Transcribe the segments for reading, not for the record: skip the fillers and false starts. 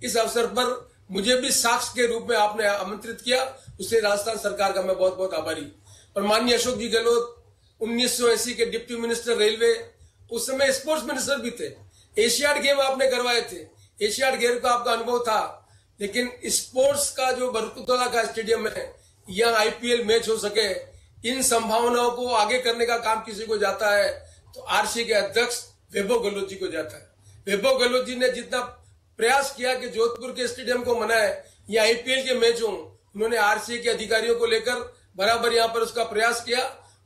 इस अवसर पर मुझे भी साक्ष्य के रूप में आपने आमंत्रित किया, उससे राजस्थान सरकार का मैं बहुत बहुत आभारी। और माननीय अशोक जी गहलोत 1980 के डिप्टी मिनिस्टर रेलवे, उस समय स्पोर्ट्स मिनिस्टर भी थे। एशियाड गेम आपने करवाए थे, एशियाड गेम का आपका अनुभव था, लेकिन स्पोर्ट्स का जो बरकतुल्ला का स्टेडियम है, यहाँ आईपीएल मैच हो सके, इन संभावनाओं को आगे करने का काम किसी को जाता है तो आरसीए के अध्यक्ष वैभव गहलोत जी को जाता है। वैभव गहलोत जी ने जितना प्रयास किया कि जोधपुर के स्टेडियम को बनाए या आईपीएल के मैच हो, उन्होंने आरसीए के अधिकारियों को लेकर बराबर यहाँ पर उसका प्रयास किया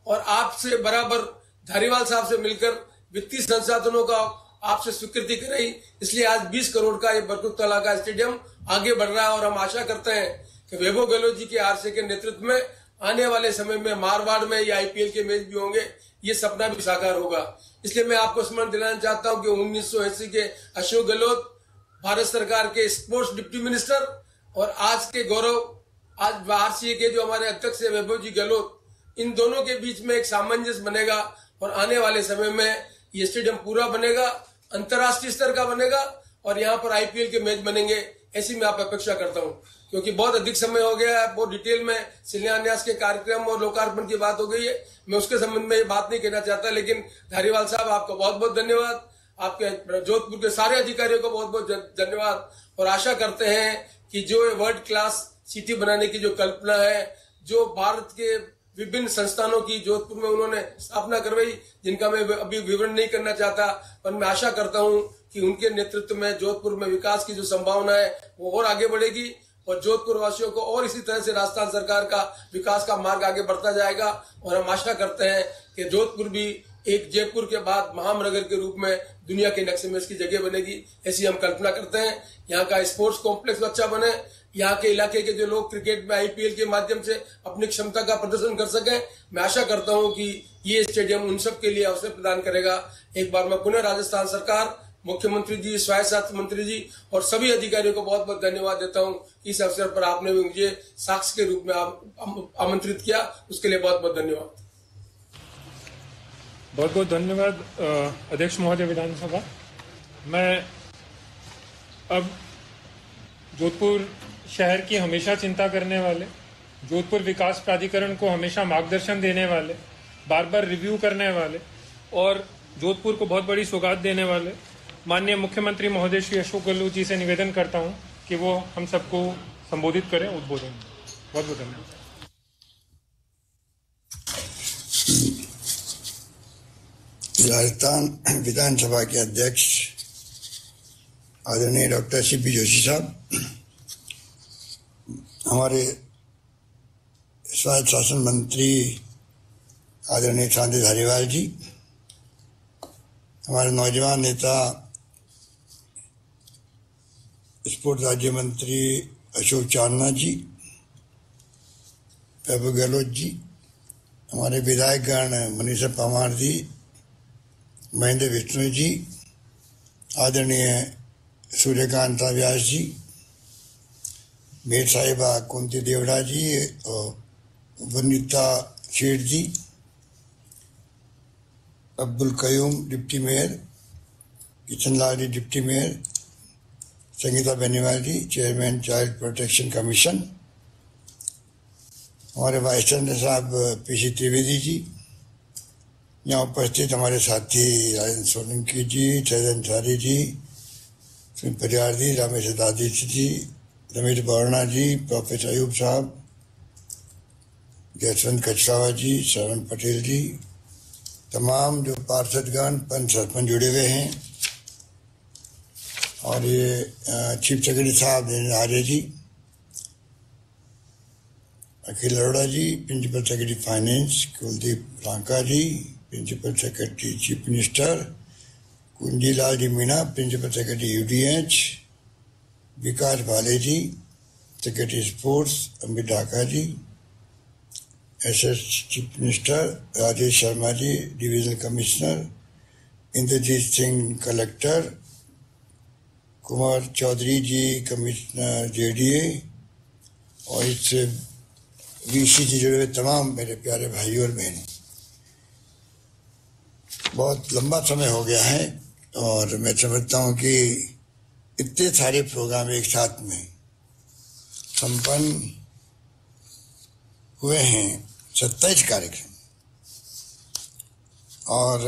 और आपसे बराबर धारीवाल साहब से मिलकर वित्तीय संसाधनों का आपसे स्वीकृति कराई। इसलिए आज 20 करोड़ का ये बरकतुल्ला का स्टेडियम आगे बढ़ रहा है और हम आशा करते हैं कि वैभव गहलोत जी के आरसीए के नेतृत्व में आने वाले समय में मारवाड़ में या आईपीएल के मैच भी होंगे, ये सपना भी साकार होगा। इसलिए मैं आपको स्मरण दिलाना चाहता हूं कि 1980 के अशोक गहलोत भारत सरकार के स्पोर्ट्स डिप्टी मिनिस्टर और आज के गौरव, आज आरसीए के जो हमारे अध्यक्ष है वैभव जी गहलोत, इन दोनों के बीच में एक सामंजस्य बनेगा और आने वाले समय में ये स्टेडियम पूरा बनेगा, अंतर्राष्ट्रीय स्तर का बनेगा और यहाँ पर आईपीएल के मैच बनेंगे, ऐसी मैं आप अपेक्षा करता हूँ। क्योंकि बहुत अधिक समय हो गया है, बहुत डिटेल में शिलान्यास के कार्यक्रम और लोकार्पण की बात हो गई है, मैं उसके संबंध में ये बात नहीं कहना चाहता। लेकिन धारीवाल साहब, आपका बहुत बहुत धन्यवाद, आपके जोधपुर के सारे अधिकारियों को बहुत बहुत धन्यवाद और आशा करते हैं कि जो वर्ल्ड क्लास सिटी बनाने की जो कल्पना है, जो भारत के विभिन्न संस्थानों की जोधपुर में उन्होंने स्थापना करवाई, जिनका मैं अभी विवरण नहीं करना चाहता, पर मैं आशा करता हूं कि उनके नेतृत्व में जोधपुर में विकास की जो संभावना है वो और आगे बढ़ेगी और जोधपुर वासियों को और इसी तरह से राजस्थान सरकार का विकास का मार्ग आगे बढ़ता जाएगा। और हम आशा करते हैं कि जोधपुर भी एक जयपुर के बाद महानगर के रूप में दुनिया के नक्शे में इसकी जगह बनेगी, ऐसी हम कल्पना करते हैं। यहाँ का स्पोर्ट्स कॉम्प्लेक्स अच्छा बने, यहाँ के इलाके के जो लोग क्रिकेट में आईपीएल के माध्यम से अपनी क्षमता का प्रदर्शन कर सकें। मैं आशा करता हूँ कि ये स्टेडियम उन सब के लिए अवसर प्रदान करेगा। एक बार मैं पुनः राजस्थान सरकार, मुख्यमंत्री जी, स्वायत्त शासन मंत्री जी और सभी अधिकारियों को बहुत बहुत धन्यवाद देता हूँ। इस अवसर पर आपने भी मुझे साक्ष्य के रूप में आमंत्रित किया, उसके लिए बहुत बहुत धन्यवाद। बहुत बहुत धन्यवाद अध्यक्ष महोदय विधानसभा। मैं अब जोधपुर शहर की हमेशा चिंता करने वाले, जोधपुर विकास प्राधिकरण को हमेशा मार्गदर्शन देने वाले, बार बार रिव्यू करने वाले और जोधपुर को बहुत बड़ी सौगात देने वाले माननीय मुख्यमंत्री महोदय श्री अशोक गहलोत जी से निवेदन करता हूं कि वो हम सबको संबोधित करें उद्बोधन। बहुत बहुत धन्यवाद। राजस्थान विधानसभा के अध्यक्ष आदरणीय डॉक्टर सीपी जोशी साहब, हमारे स्वायत्त शासन मंत्री आदरणीय सांदे धारीवाल जी, हमारे नौजवान नेता स्पोर्ट्स राज्य मंत्री अशोक चांदना जी, वैभव गहलोत जी, हमारे विधायकगण मनीषा परमार जी, महेंद्र विष्णु जी, आदरणीय सूर्यकांत व्यास जी, मेर साहिबा कुंती देवड़ा जी और वनिता शेठ जी, अब्दुल कयूम डिप्टी मेयर, किशनलाल जी डिप्टी मेयर, संगीता बेनीवाल जी चेयरमैन चाइल्ड प्रोटेक्शन कमीशन, हमारे वाइस चैंसलर साहब पीसी त्रिवेदी जी, यहाँ उपस्थित हमारे साथी राजेंद्र सोलंकी जी, सैयद अंसारी जी, सुमित परिहार जी, रामेश दादी जी, रमेश बोरना जी, प्रोफेसर अयूब साहब, जयवंत कचरावा जी, श्रवण पटेल जी, तमाम जो पार्षदगण पंच सरपंच जुड़े हुए हैं और ये चीफ सेक्रेटरी साहब Arya ji, Akhil Arora ji, principal secretary finance Kuldeep Ranka ji, principal secretary chief minister Kunjilal ji Meena, principal secretary UDH Vikas Bhale ji, secretary sports Amit Dhaka ji, SS chief minister Rajesh Sharma ji, divisional commissioner Inderjit Singh collector, Kumar Choudhary ji commissioner JDA और इससे वीसी जी जुड़े हुए तमाम मेरे प्यारे भाइयों और बहनों, बहुत लंबा समय हो गया है और मैं समझता हूँ कि इतने सारे प्रोग्राम एक साथ में संपन्न हुए हैं, 27 कार्यक्रम। और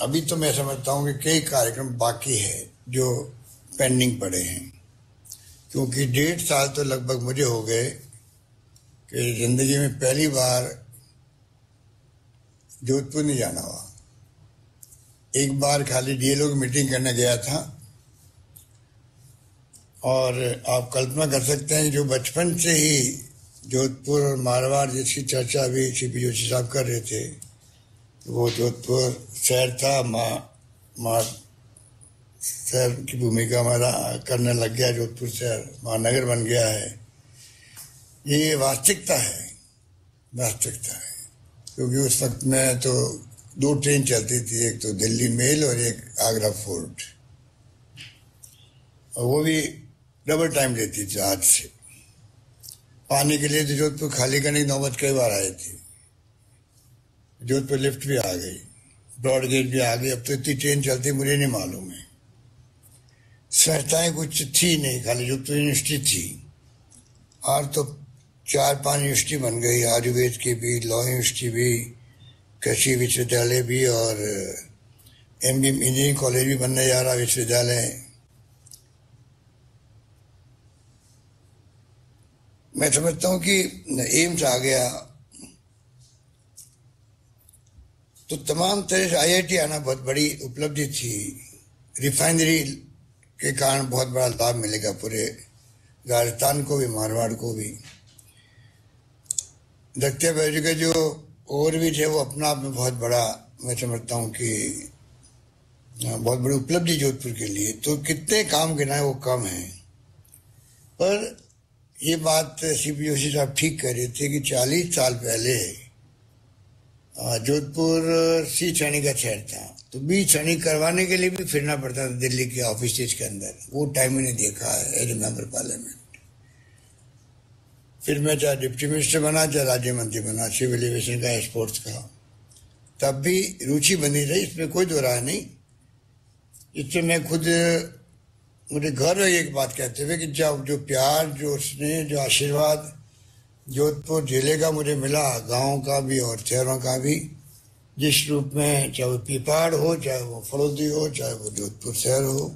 अभी तो मैं समझता हूँ कि कई कार्यक्रम बाकी है जो पेंडिंग पड़े हैं, क्योंकि 1.5 साल तो लगभग मुझे हो गए कि जिंदगी में पहली बार जोधपुर नहीं जाना हुआ। एक बार खाली डीएलओ की मीटिंग करने गया था, और आप कल्पना कर सकते हैं जो बचपन से ही जोधपुर और मारवाड़ जिसकी चर्चा अभी सीपी जोशी साहब कर रहे थे, वो जोधपुर शहर था, मां शहर की भूमिका हमारा करने लग गया। जोधपुर शहर महानगर बन गया है। ये वास्तविकता है, वास्तविकता है, क्योंकि उस वक्त में तो 2 ट्रेन चलती थी, एक तो दिल्ली मेल और एक आगरा फोर्ट, और वो भी डबल टाइम लेती थी आज से। पानी के लिए तो जोधपुर खाली करने की नौबत कई बार आई थी। जोधपुर लिफ्ट भी आ गई, ब्रॉड गेज भी आ गई। अब तो इतनी ट्रेन चलती मुझे नहीं मालूम है। संस्थाएं कुछ थी नहीं, खाली जोधपुर यूनिवर्सिटी थी। और तो 4-5 यूनिवर्सिटी बन गई, आयुर्वेद की भी, लॉ यूनिवर्सिटी भी, कृषि विश्वविद्यालय भी, और एमबी इंजीनियरिंग कॉलेज भी बनने जा रहा विश्वविद्यालय। मैं समझता हूँ कि एम्स आ गया, तो तमाम तरह से आईआईटी आना बहुत बड़ी उपलब्धि थी। रिफाइनरी के कारण बहुत बड़ा लाभ मिलेगा पूरे राजस्थान को भी, मारवाड़ को भी। दक्षिण बैजू के जो ओवरब्रिज है वो अपना आप में बहुत बड़ा, मैं समझता हूँ कि बहुत बड़ी उपलब्धि जोधपुर के लिए। तो कितने काम गिनाए वो कम है। पर ये बात सीपी जोशी साहब ठीक कह रहे थे कि 40 साल पहले जोधपुर सी श्रेणी का शहर था, तो बी श्रेणी करवाने के लिए भी फिरना पड़ता था दिल्ली के ऑफिस के अंदर। वो टाइम मैंने देखा है एज ए मेंबर पार्लियामेंट। फिर मैं चाहे डिप्टी मिनिस्टर बना, चाहे राज्य मंत्री बना, सिविल एविएशन का, स्पोर्ट्स का, तब भी रुचि बनी रही, इसमें कोई दो राय नहीं। इससे मैं खुद, मुझे गर्व है एक बात कहते हुए कि जब जो प्यार, जो स्नेह, जो आशीर्वाद जोधपुर जिले का मुझे मिला, गांव का भी और शहरों का भी, जिस रूप में, चाहे वो पीपाड़ हो, चाहे वो फलोदी हो, चाहे वो जोधपुर शहर हो।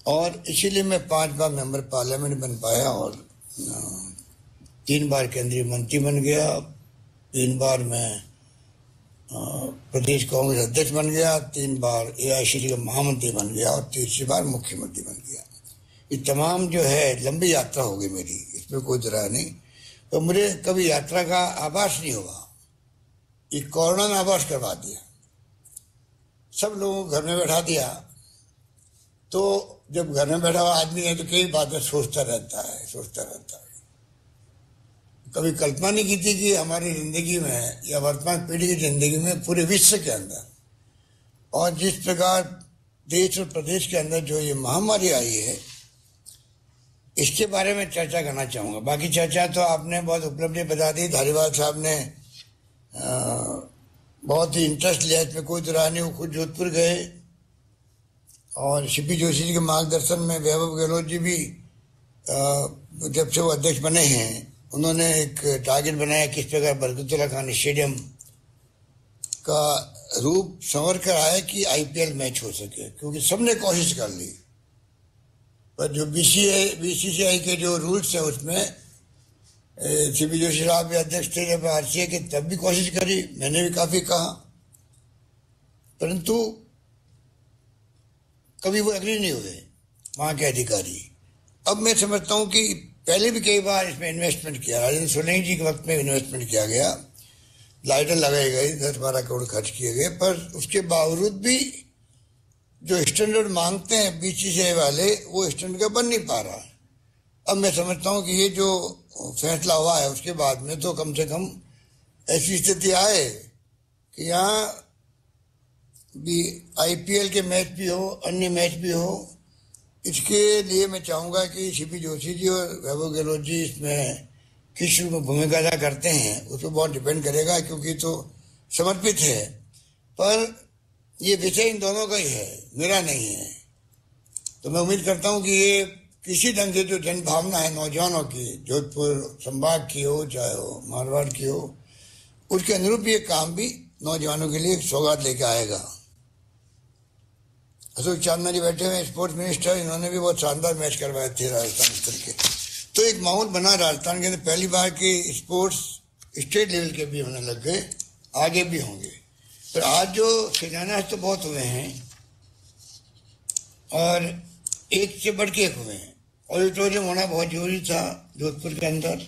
और इसीलिए मैं 5 बार मेंबर पार्लियामेंट बन पाया, और 3 बार केंद्रीय मंत्री बन गया, 3 बार मैं प्रदेश कांग्रेस अध्यक्ष बन गया, 3 बार एआईसीसी का महामंत्री बन गया, और 3री बार मुख्यमंत्री बन गया। ये तमाम जो है लंबी यात्रा हो गई मेरी, इसमें कोई दरार नहीं। तो मुझे कभी यात्रा का आभास नहीं हुआ। ये कोरोना ने आभास करवा दिया, सब लोगों को घर में बैठा दिया। तो जब घर में बैठा हुआ आदमी है तो कई बातें सोचता रहता है। कभी कल्पना नहीं की थी कि हमारी जिंदगी में या वर्तमान पीढ़ी की जिंदगी में, पूरे विश्व के अंदर, और जिस प्रकार देश और प्रदेश के अंदर जो ये महामारी आई है, इसके बारे में चर्चा करना चाहूँगा। बाकी चर्चा तो आपने बहुत उपलब्धि बता दी। धारीवाल साहब ने बहुत ही इंटरेस्ट लिया, इसमें कोई दुरानी नहीं। वो खुद जोधपुर गए, और सीपी जोशी जी के मार्गदर्शन में वैभव गहलोत जी भी जब से वो अध्यक्ष बने हैं, उन्होंने एक टारगेट बनाया किस प्रकार बरकतुल्लाह खान स्टेडियम का रूप संवर कर आया कि आईपीएल मैच हो सके, क्योंकि सबने कोशिश कर ली। पर जो बीसीसीआई के जो रूल्स है उसमें सीपी जोशी साहब भी अध्यक्ष थे जब आरसीए के, तब भी कोशिश करी, मैंने भी काफी कहा, परंतु कभी वो एग्री नहीं हुए वहां के अधिकारी। अब मैं समझता हूं कि पहले भी कई बार इसमें इन्वेस्टमेंट किया, राजेंद्र सोलंकी जी के वक्त में इन्वेस्टमेंट किया गया, लाइटें लगाई गई, 10-12 करोड़ खर्च किए गए, पर उसके बावजूद भी जो स्टैंडर्ड मांगते हैं बीसीसीआई वाले, वो स्टैंडर्ड का बन नहीं पा रहा। अब मैं समझता हूँ कि ये जो फैसला हुआ है उसके बाद में तो कम से कम ऐसी स्थिति आए कि यहाँ भी आईपीएल के मैच भी हो, अन्य मैच भी हो। इसके लिए मैं चाहूँगा कि सीपी जोशी जी और वैभव गहलोत जी इसमें किस रूप में भूमिका अदा करते हैं उस पर बहुत डिपेंड करेगा, क्योंकि तो समर्पित है। पर ये विषय इन दोनों का ही है, मेरा नहीं है। तो मैं उम्मीद करता हूं कि ये किसी ढंग से जो जन भावना है नौजवानों की, जोधपुर संभाग की हो चाहे हो मारवाड़ की हो, उसके अनुरूप ये काम भी नौजवानों के लिए एक सौगात लेके आएगा। अशोक चांदना जी बैठे हुए स्पोर्ट्स मिनिस्टर, इन्होंने भी बहुत शानदार मैच करवाए थे राजस्थान स्तर के। तो एक माहौल बना राजस्थान के अंदर, पहली बार की स्पोर्ट्स स्टेट लेवल के भी होने लग गए, आगे भी होंगे। पर आज जो शिलान्यास तो बहुत हुए हैं और एक से बढ़ के एक हुए हैं। ऑडिटोरियम होना बहुत जरूरी था जोधपुर के अंदर।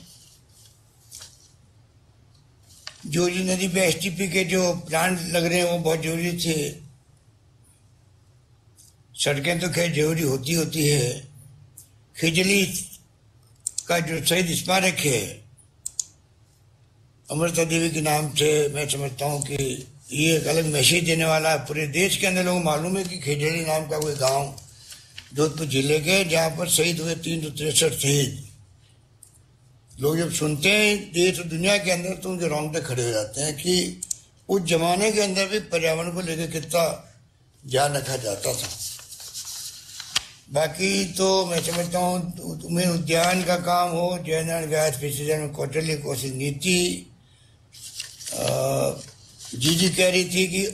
जोजी नदी पे एसटीपी के जो प्लांट लग रहे हैं वो बहुत जरूरी थे। सड़कें तो खैर जरूरी होती है। खिजली का जो शहीद स्मारक है अमृता देवी के नाम से, मैं समझता हूँ कि ये एक अलग मैसेज देने वाला है। पूरे देश के अंदर लोगों को मालूम है कि खिजली नाम का कोई गांव जोधपुर जिले के, जहाँ पर शहीद हुए 363 शहीद। लोग जब सुनते हैं देश और दुनिया के अंदर तो उनके रोंगटे खड़े हो जाते हैं कि उस जमाने के अंदर भी पर्यावरण को लेकर कितना ध्यान रखा जाता था। बाकी तो मैं समझता हूँ तुम्हें उद्यान का काम हो, जयनारायण व्यास फिशरीज में क्वार्टरली कोशिश नीति, जी कह रही थी कि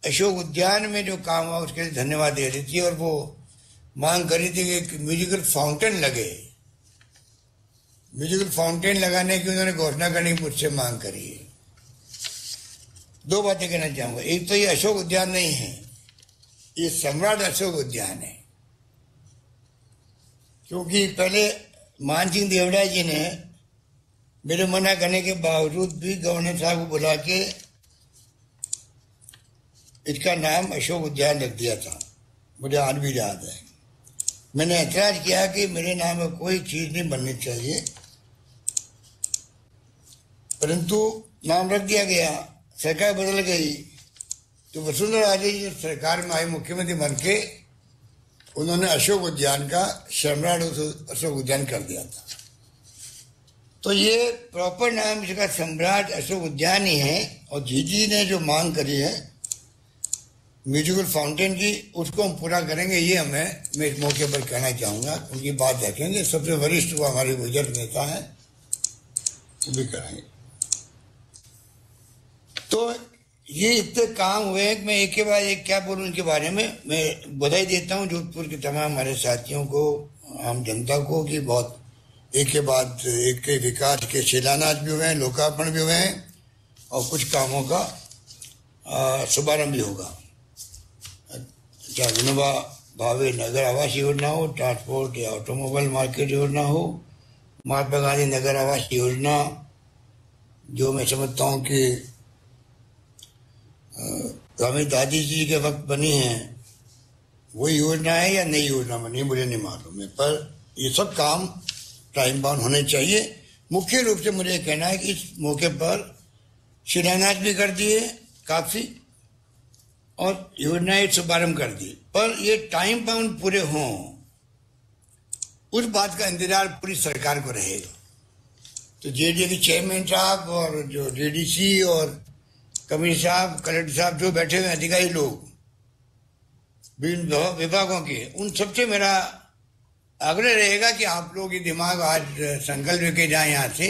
अशोक उद्यान में जो काम हुआ उसके लिए धन्यवाद दे रही थी और वो मांग कर रही थी कि एक म्यूजिकल फाउंटेन लगे। म्यूजिकल फाउंटेन लगाने की उन्होंने घोषणा करने की मुझसे मांग करी है। दो बातें कहना चाहूंगा। एक तो ये अशोक उद्यान नहीं है, ये सम्राट अशोक उद्यान है। क्योंकि पहले मान सिंह देवड़ा जी ने मेरे मना करने के बावजूद भी गवर्नर साहब को बुला के इसका नाम अशोक उद्यान रख दिया था। मुझे आज भी याद है। मैंने ऐतराज किया कि मेरे नाम में कोई चीज नहीं बननी चाहिए, परंतु नाम रख दिया गया। सरकार बदल गई तो वसुंधरा राजे जी सरकार में आई मुख्यमंत्री बन के, उन्होंने अशोक उद्यान का सम्राट अशोक उद्यान कर दिया था। तो ये प्रॉपर नाम इसका सम्राट अशोक उद्यान ही है। और जी ने जो मांग करी है म्यूजिकल फाउंटेन की, उसको हम पूरा करेंगे। ये मैं इस मौके पर कहना चाहूँगा। उनकी बात रखेंगे, सबसे वरिष्ठ वो हमारे बुजुर्ग नेता हैं, वो भी करेंगे। तो ये इतने काम हुए हैं कि मैं एक के बाद एक क्या बोलूँ इनके बारे में। मैं बधाई देता हूँ जोधपुर के तमाम हमारे साथियों को, आम जनता को, कि बहुत एक के बाद एक के विकास के शिलान्यास भी हुए हैं, लोकार्पण भी हुए हैं और कुछ कामों का शुभारंभ भी होगा। चाहे विनोबा भावे नगर आवास योजना हो, ट्रांसपोर्ट या ऑटोमोबाइल मार्केट योजना हो, महात्मा गांधी नगर आवास योजना, जो मैं समझता हूँ कि हमारी दादी जी के वक्त बनी है, वही योजना है या नई योजना बनी मुझे नहीं मालूम है। पर ये सब काम टाइम बाउंड होने चाहिए। मुख्य रूप से मुझे कहना है कि इस मौके पर शिलान्यास भी कर दिए काफी और योजनाएं शुभारंभ कर दी, पर ये टाइम बाउंड पूरे हों, उस बात का इंतजार पूरी सरकार को रहेगा। तो जेडीए के चेयरमैन साहब और जो डीडीसी और कमिश्नर साहब, कलेक्टर साहब, जो बैठे हुए अधिकारी लोग विभिन्न विभागों के, उन सबसे मेरा आग्रह रहेगा कि आप लोग ये दिमाग आज संकल्प लेके जाए यहाँ से।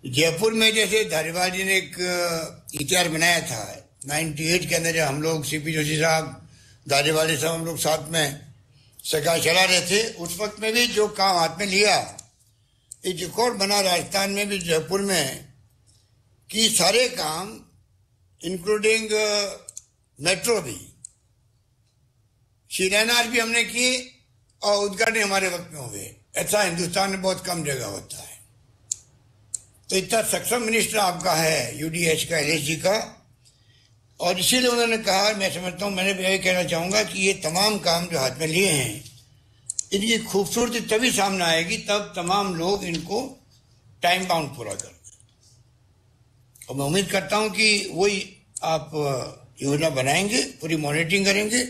जयपुर में जैसे धारीवाल जी ने एक इतिहास बनाया था 98 के अंदर, जब हम लोग सीपी जोशी साहब, धारीवाल साहब, हम लोग साथ में सरकार चला रहे थे, उस वक्त में भी जो काम हाथ में लिया, एक रिकॉर्ड बना राजस्थान में भी, जयपुर में, कि सारे काम इंक्लूडिंग मेट्रो भी, शिलान्यास भी हमने की और उद्घाटन हमारे वक्त में हुए। ऐसा हिंदुस्तान में बहुत कम जगह होता है। तो इतना सक्षम मिनिस्टर आपका है यूडीएच का, एलएसजी का, और इसीलिए उन्होंने कहा, मैं समझता हूँ, मैंने भी यही कहना चाहूँगा कि ये तमाम काम जो हाथ में लिए हैं, इनकी खूबसूरती तभी सामने आएगी तब तमाम लोग इनको टाइम बाउंड पूरा कर। और मैं उम्मीद करता हूं कि वही आप योजना बनाएंगे, पूरी मॉनिटरिंग करेंगे,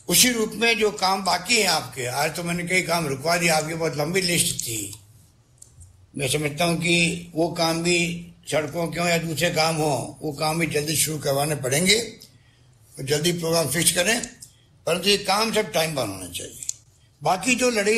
उसी रूप में जो काम बाकी हैं आपके। आज तो मैंने कई काम रुकवा दिया, आपकी बहुत लंबी लिस्ट थी। मैं समझता हूं कि वो काम भी, सड़कों के हो या दूसरे काम हो, वो काम भी जल्दी शुरू करवाने पड़ेंगे और जल्दी प्रोग्राम फिक्स करें परंतु ये काम सब टाइम पर होना चाहिए। बाकी जो लड़े